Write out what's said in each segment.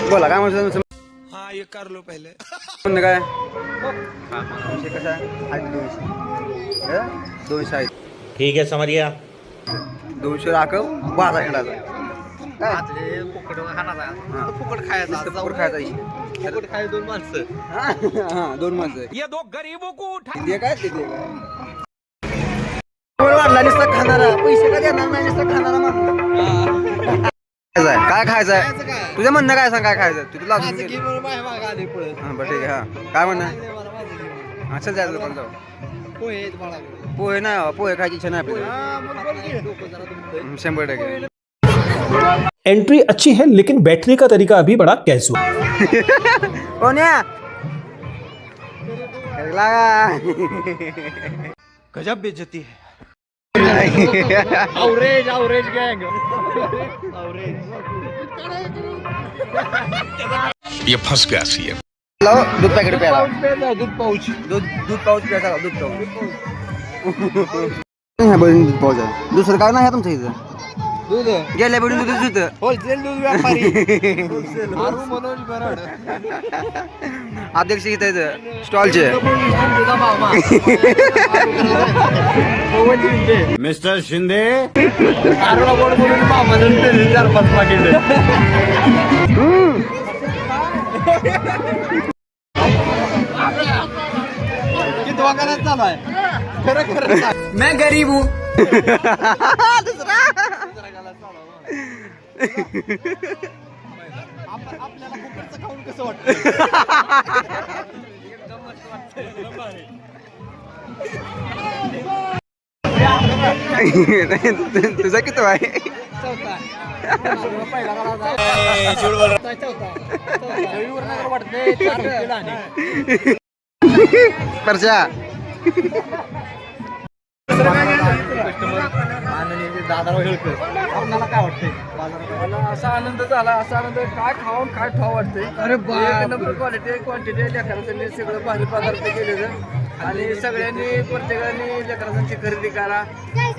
बोला काय म्हणतो हाँ ये कर लो पहले म्हणणं काय विषय कसा आहे 200 आहेत. ठीक है समझ गया. 200 राखव बाजार खेळायचा फुकट खायचा फुकट खायचा फुकट खाय 2 माणसं. हा 2 माणसं ये दो गरीबों को उठा ते काय वाढला नुसता खाणारा पैसे का देणार नाही नुसता खाणारा माणूस काय खायचंय तुझं म्हणणं काय सांग काय खायचं तुझं लाजून माझं की म्हणून माझ्या मागं आले पळत. हा बरं ठीक आहे हा काय म्हणणं असं जायचं दुकान जाऊ पोहे आहेत बाळा. पोहे नाही पोहे खायची इच्छा नाही आपल्याला डोकं जरा दुखतंय. 100%. एंट्री अच्छी है लेकिन बैठने का तरीका अभी बड़ा कैजुअल. कोण्या गजब बेइज्जती है. आवरेज गँग. ये फंस गया सी है. दूध पॅकेट प्यायला दूध पाऊच. दूध पाऊच प्यायचा दूध पाऊच दूध पाऊच आहे दुसरं काय नाही तुमच्या इथं दूध गेल्या पिढी दूधच होतं होलसेल दूध व्यापारी आरू मनोज बरड. अध्यक्ष इथं इथं स्टॉलचे मिस्टर शिंदे आरूला गोड बोलून मामानं 4-5 पाकिट. किती वाजता चालू आहे खरं खरं मैं गरीब हूँ आपल्याला फुकटचं खाऊन कसं वाटतं. तुझा किती आहे परशा दादा हेळकर आपल्याला काय वाटतंय मला असा आनंद झाला असा आनंद काय खाऊन काय खाऊ वाटतंय अरे एक नंबर क्वांटिटी लेकरांनी सगळं भारी पदार्थ केलेलं आणि सगळ्यांनी प्रत्येकाने लेकरांची खरेदी करा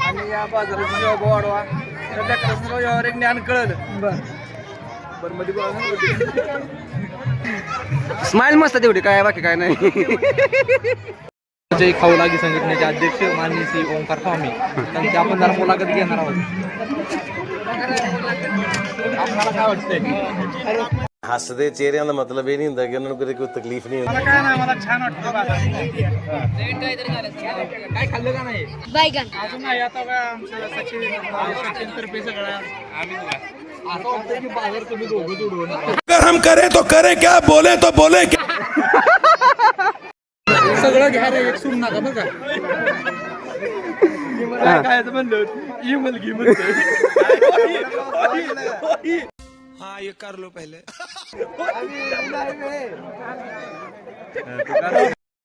आणि या बाजाराची शोभा वाढवा त्या लेकरांचं यावर एक ज्ञान कळलं बरं मध्ये स्माइल मस्त तेवढी काय बाकी काय नाही. जय खाऊलागी संघटनेचे अध्यक्ष माननीय श्री ओंकार स्वामी त्यांची आपण जरा मुलाखत घेणार आहोत. आपल्याला काय वाटतंय. हसदे चेहरे का मतलब ये नहीं होता कि उन्होंने कोई तकलीफ नहीं होती. काय नाही मला छान वाटतं काय खाल्लं का नाही बैगन अजून नाही आता आमचं सचिन तर्फे सगळं आम्ही असं वाटतं की बाजार तुम्ही दोघं जोडून अगर हम करें तो करें क्या, बोले तो बोले क्या. सगळं घ्या रे एक सोडून नका बरं का. खायचं म्हणलं ही मुलगी म्हणते. हाँ ये कर लो पहले.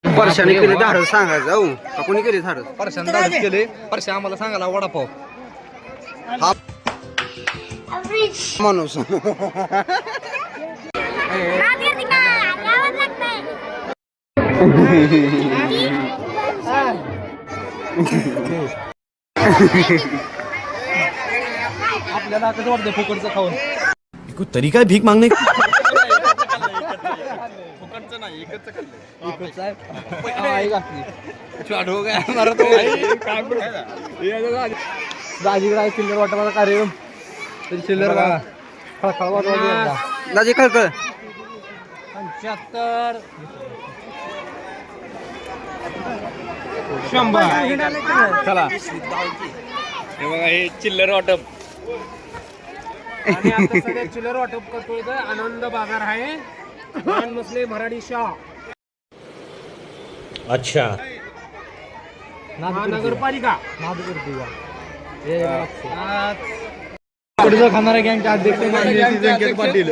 परशाने केले धाडस सांगायचं जाऊ का कोणी केले धाडस परशान दाडच केले. परशा आम्हाला सांगायला वडापाव माणूस आपल्याला कसं वाटतं फुकटचं खाऊन. कोई तरीका है भीख मांगने का. फुकटचं नाही एकच खाल्लं. एकच आहे चाडो काय होणार तो दाजीकडे आहे चिल्लर वाटपाचा कार्यक्रम. चिल्लर बघा खळखळ वाटवा दाजी खळखळ 75 100. चला हे बघा हे चिल्लर वाटप आणि आता सध्या चिल्लर वाटप करतोय तर आनंद बाजार आहे मान मसले भराडी शाह अच्छा महानगरपालिका पुढचं खाणाऱ्या गँगचे अध्यक्ष माननीय श्री व्यंकट पाटील.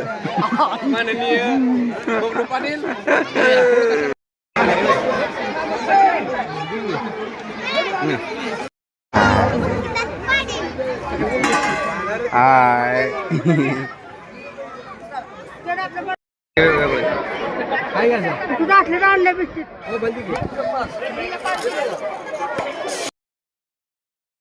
माननीय बबलू पाटील हाय काय घ्यायचं तुझं असलं आणलं बिस्किट